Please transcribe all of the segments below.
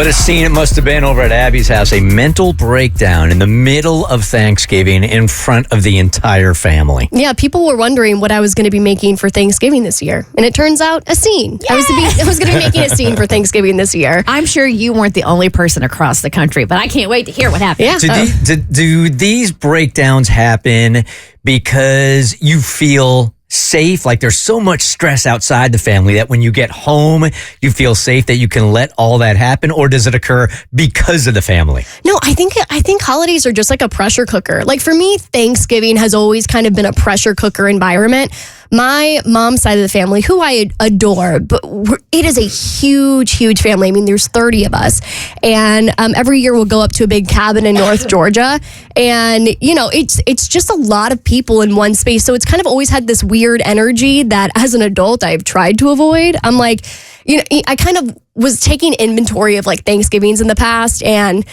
a scene it must have been over at Abby's house. A mental breakdown in the middle of Thanksgiving in front of the entire family. Yeah, people were wondering what I was going to be making for Thanksgiving this year. And it turns out a scene. I was going to be making a scene for Thanksgiving this year. I'm sure you weren't the only person across the country, but I can't wait to hear what happened. Yeah. Do these breakdowns happen because you feel safe? Like there's so much stress outside the family that when you get home, you feel safe that you can let all that happen? Or does it occur because of the family? No, I think holidays are just like a pressure cooker. Like for me, Thanksgiving has always kind of been a pressure cooker environment. My mom's side of the family, who I adore, but it is a huge, huge family. I mean, there's 30 of us. And every year we'll go up to a big cabin in North Georgia. And, you know, it's just a lot of people in one space. So it's kind of always had this weird energy that as an adult, I've tried to avoid. I'm like, you know, I kind of was taking inventory of like Thanksgivings in the past, and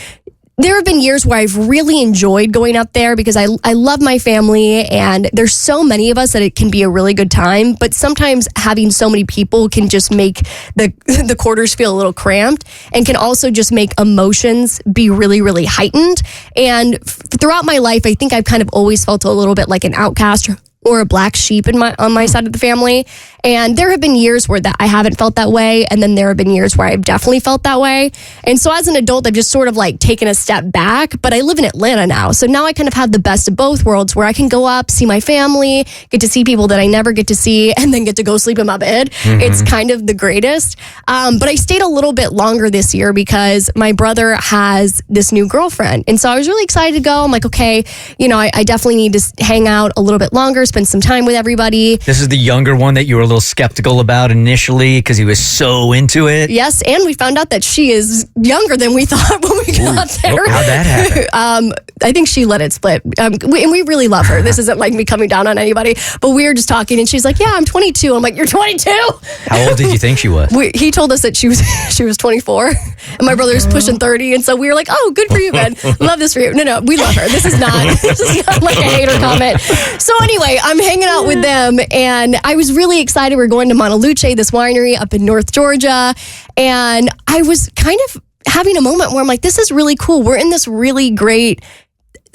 there have been years where I've really enjoyed going up there because I love my family and there's so many of us that it can be a really good time. But sometimes having so many people can just make the quarters feel a little cramped and can also just make emotions be really, really heightened. And throughout my life, I think I've kind of always felt a little bit like an outcast or a black sheep on my side of the family. And there have been years where that I haven't felt that way. And then there have been years where I've definitely felt that way. And so as an adult, I've just sort of like taken a step back, but I live in Atlanta now. So now I kind of have the best of both worlds where I can go up, see my family, get to see people that I never get to see, and then get to go sleep in my bed. Mm-hmm. It's kind of the greatest. But I stayed a little bit longer this year because my brother has this new girlfriend. And so I was really excited to go. I'm like, okay, you know, I definitely need to hang out a little bit longer, spend some time with everybody. This is the younger one that you were a little skeptical about initially because he was so into it. Yes, and we found out that she is younger than we thought when we got there. How'd that happen? I think she let it split. We really love her. This isn't like me coming down on anybody, but we were just talking and she's like, yeah, I'm 22. I'm like, you're 22? How old did you think she was? He told us that she was 24 and my brother's pushing 30. And so we were like, oh, good for you, man. Love this for you. No, we love her. This is not like a hater comment. So anyway, I'm hanging out with them and I was really excited. We're going to Montaluce, this winery up in North Georgia. And I was kind of having a moment where I'm like, this is really cool. We're in this really great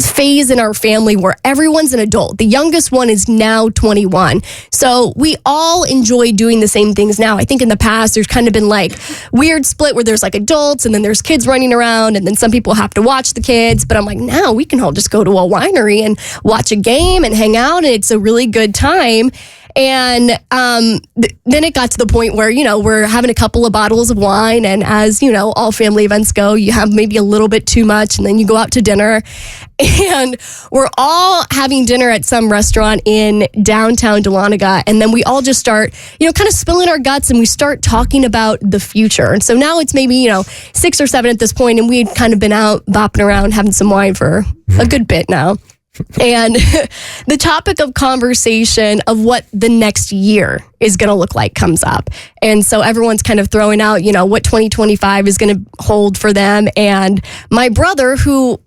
phase in our family where everyone's an adult. The youngest one is now 21. So we all enjoy doing the same things now. I think in the past, there's kind of been like weird split where there's like adults and then there's kids running around and then some people have to watch the kids. But I'm like, now we can all just go to a winery and watch a game and hang out. And it's a really good time. And then it got to the point where, you know, we're having a couple of bottles of wine. And as, you know, all family events go, you have maybe a little bit too much and then you go out to dinner. And we're all having dinner at some restaurant in downtown Dahlonega. And then we all just start, you know, kind of spilling our guts and we start talking about the future. And so now it's maybe, you know, 6 or 7 at this point, and we'd kind of been out bopping around having some wine for a good bit now. And the topic of conversation of what the next year is going to look like comes up. And so everyone's kind of throwing out, you know, what 2025 is going to hold for them. And my brother, who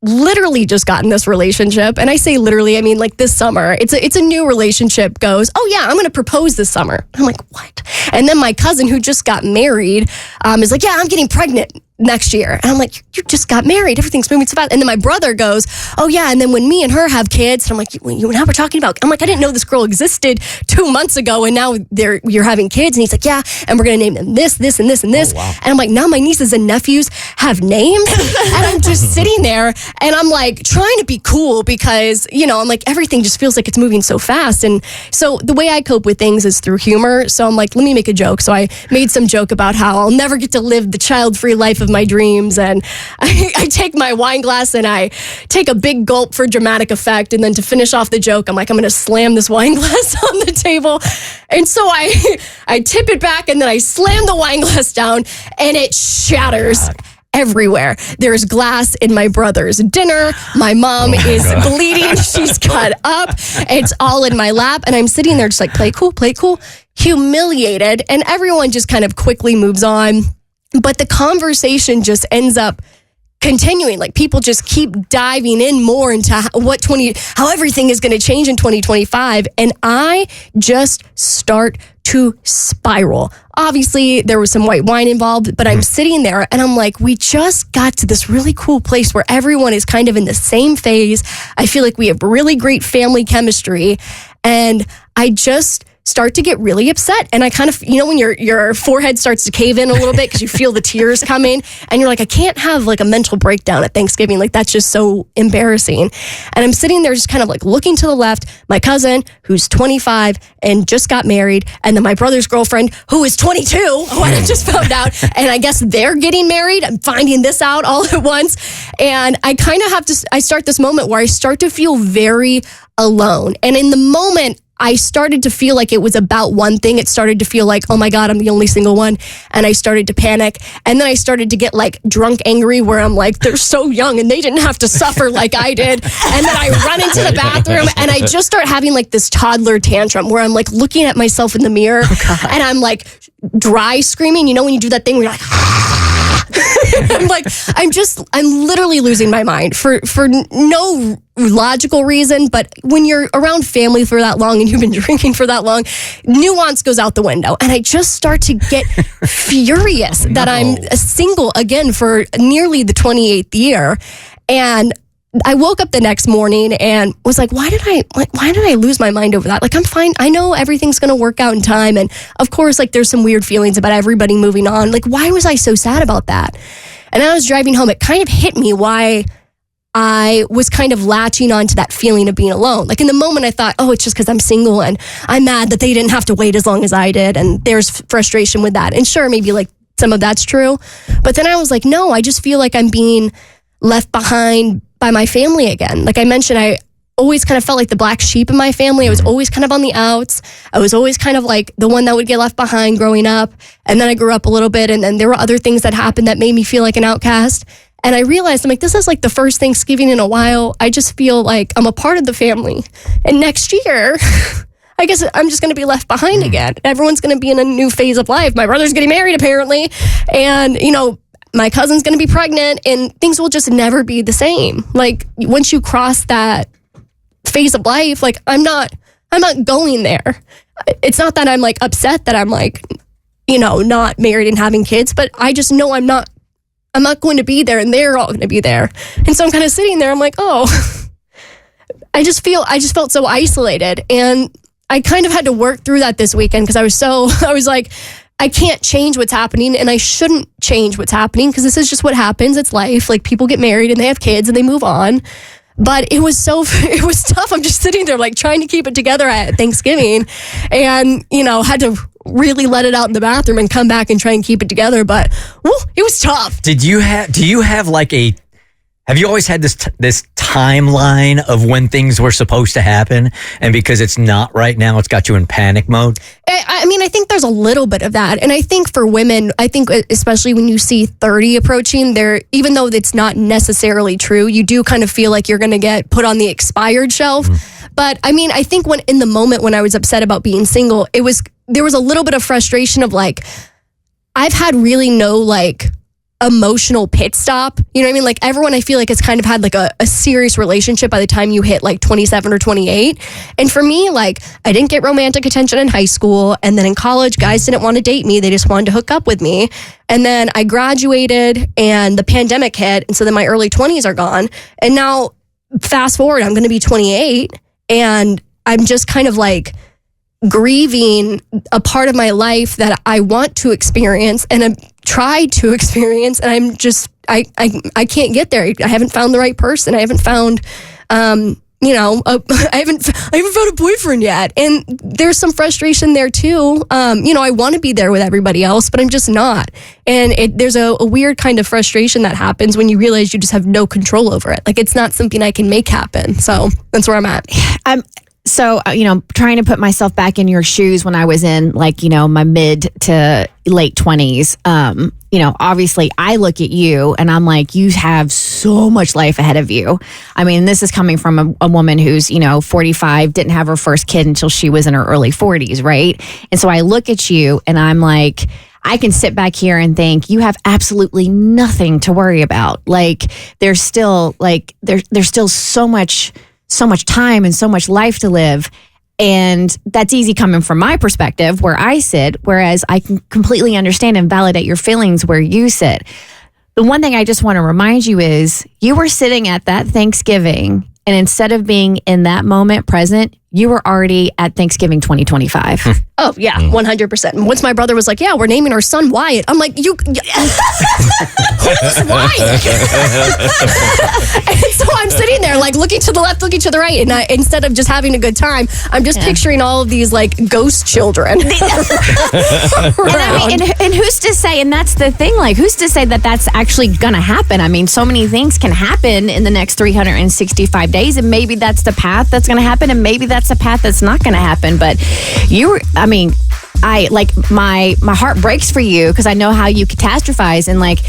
literally just got in this relationship, and I say literally, I mean like this summer, it's a new relationship, goes, oh yeah, I'm going to propose this summer. I'm like, what? And then my cousin who just got married is like, yeah, I'm getting pregnant next year. And I'm like, you just got married. Everything's moving so fast. And then my brother goes, oh yeah. And then when me and her have kids, and I'm like, you and I were talking about, I'm like, I didn't know this girl existed 2 months ago. And now you're having kids. And he's like, yeah. And we're going to name them this, this, and this, and this. Oh, wow. And I'm like, now my nieces and nephews have names. And I'm just sitting there and I'm like trying to be cool because, you know, I'm like, everything just feels like it's moving so fast. And so the way I cope with things is through humor. So I'm like, let me make a joke. So I made some joke about how I'll never get to live the child-free life of my dreams. And I take my wine glass and I take a big gulp for dramatic effect. And then to finish off the joke, I'm like, I'm going to slam this wine glass on the table. And so I tip it back and then I slam the wine glass down and it shatters everywhere. There's glass in my brother's dinner. My mom is bleeding. She's cut up. It's all in my lap. And I'm sitting there just like, play cool, humiliated. And everyone just kind of quickly moves on. But the conversation just ends up continuing. Like people just keep diving in more into how everything is going to change in 2025. And I just start to spiral. Obviously, there was some white wine involved, but I'm sitting there and I'm like, we just got to this really cool place where everyone is kind of in the same phase. I feel like we have really great family chemistry. And I just start to get really upset. And I kind of, when your forehead starts to cave in a little bit because you feel the tears coming and you're like, I can't have like a mental breakdown at Thanksgiving. Like that's just so embarrassing. And I'm sitting there just kind of like looking to the left, my cousin who's 25 and just got married. And then my brother's girlfriend who is 22, who I just found out. And I guess they're getting married. I'm finding this out all at once. And I kind of I start this moment where I start to feel very alone. And in the moment, I started to feel like it was about one thing. It started to feel like, oh my God, I'm the only single one. And I started to panic. And then I started to get like drunk angry where I'm like, they're so young and they didn't have to suffer like I did. And then I run into the bathroom and I just start having like this toddler tantrum where I'm like looking at myself in the mirror and I'm like dry screaming. When you do that thing where you're like, I'm like, I'm literally losing my mind for no logical reason, but when you're around family for that long and you've been drinking for that long, nuance goes out the window. And I just start to get furious that I'm single again for nearly the 28th year. And I woke up the next morning and was like, why did I lose my mind over that? Like, I'm fine. I know everything's going to work out in time. And of course, like there's some weird feelings about everybody moving on. Like, why was I so sad about that? And I was driving home. It kind of hit me why I was kind of latching on to that feeling of being alone. Like in the moment I thought, oh, it's just because I'm single and I'm mad that they didn't have to wait as long as I did. And there's frustration with that. And sure, maybe like some of that's true. But then I was like, no, I just feel like I'm being left behind by my family again. Like I mentioned, I always kind of felt like the black sheep in my family. I was always kind of on the outs. I was always kind of like the one that would get left behind growing up. And then I grew up a little bit and then there were other things that happened that made me feel like an outcast. And I realized, I'm like, this is like the first Thanksgiving in a while. I just feel like I'm a part of the family. And next year, I guess I'm just going to be left behind again. Everyone's going to be in a new phase of life. My brother's getting married, apparently. And, my cousin's going to be pregnant and things will just never be the same. Like once you cross that phase of life, like I'm not going there. It's not that I'm like upset that I'm like, not married and having kids, but I just know I'm not going to be there and they're all going to be there. And so I'm kind of sitting there. I'm like, oh, I just felt so isolated. And I kind of had to work through that this weekend because I was like, I can't change what's happening and I shouldn't change what's happening because this is just what happens. It's life. Like people get married and they have kids and they move on. But it was tough. I'm just sitting there like trying to keep it together at Thanksgiving and, had to really let it out in the bathroom and come back and try and keep it together. But it was tough. Do you have like have you always had this timeline of when things were supposed to happen? And because it's not right now, it's got you in panic mode? I mean, I think there's a little bit of that. And I think for women, especially when you see 30 approaching, even though it's not necessarily true, you do kind of feel like you're going to get put on the expired shelf. But I mean, I think in the moment when I was upset about being single, there was a little bit of frustration of like, I've had really no like emotional pit stop. You know what I mean? Like everyone I feel like has kind of had like a serious relationship by the time you hit like 27 or 28. And for me, like I didn't get romantic attention in high school. And then in college, guys didn't want to date me. They just wanted to hook up with me. And then I graduated and the pandemic hit. And so then my early 20s are gone. And now fast forward, I'm going to be 28 and I'm just kind of like grieving a part of my life that I want to experience and I've tried to experience, and I'm just I can't get there. I haven't found the right person. I haven't found I haven't found a boyfriend yet, and there's some frustration there too. I want to be there with everybody else, but I'm just not. And there's a weird kind of frustration that happens when you realize you just have no control over it. Like it's not something I can make happen. So that's where I'm at. So, trying to put myself back in your shoes when I was in my mid to late 20s, obviously I look at you and I'm like, you have so much life ahead of you. I mean, this is coming from a woman who's, 45, didn't have her first kid until she was in her early 40s, right? And so I look at you and I'm like, I can sit back here and think you have absolutely nothing to worry about. Like there's still so much time and so much life to live. And that's easy coming from my perspective where I sit, whereas I can completely understand and validate your feelings where you sit. The one thing I just want to remind you is you were sitting at that Thanksgiving, and instead of being in that moment present, you were already at Thanksgiving 2025. Oh, yeah, 100%. Once my brother was like, yeah, we're naming our son Wyatt. I'm like, who's Wyatt? And so I'm sitting there like looking to the left, looking to the right. And instead of just having a good time, I'm just picturing all of these like ghost children. And who's to say, and that's the thing, like who's to say that that's actually going to happen? I mean, so many things can happen in the next 365 days. And maybe that's the path that's going to happen. And maybe that's a path that's not going to happen. But I like my heart breaks for you because I know how you catastrophize, and like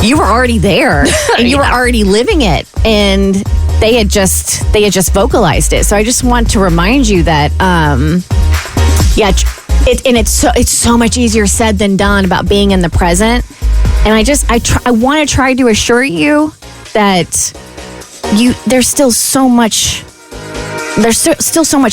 you were already there and you were already living it, and they had just vocalized it. So I just want to remind you that it's so much easier said than done about being in the present. And I want to try to assure you that there's still so much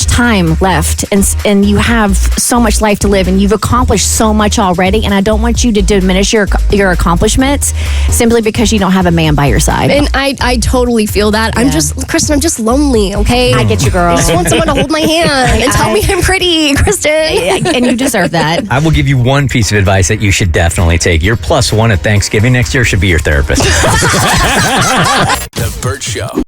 time left, and you have so much life to live, and you've accomplished so much already. And I don't want you to diminish your accomplishments simply because you don't have a man by your side. And I totally feel that. Yeah. Kristen, I'm just lonely, okay? I get you, girl. I just want someone to hold my hand and tell me I'm pretty, Kristen. And you deserve that. I will give you one piece of advice that you should definitely take. Your +1 at Thanksgiving next year should be your therapist. The Bert Show.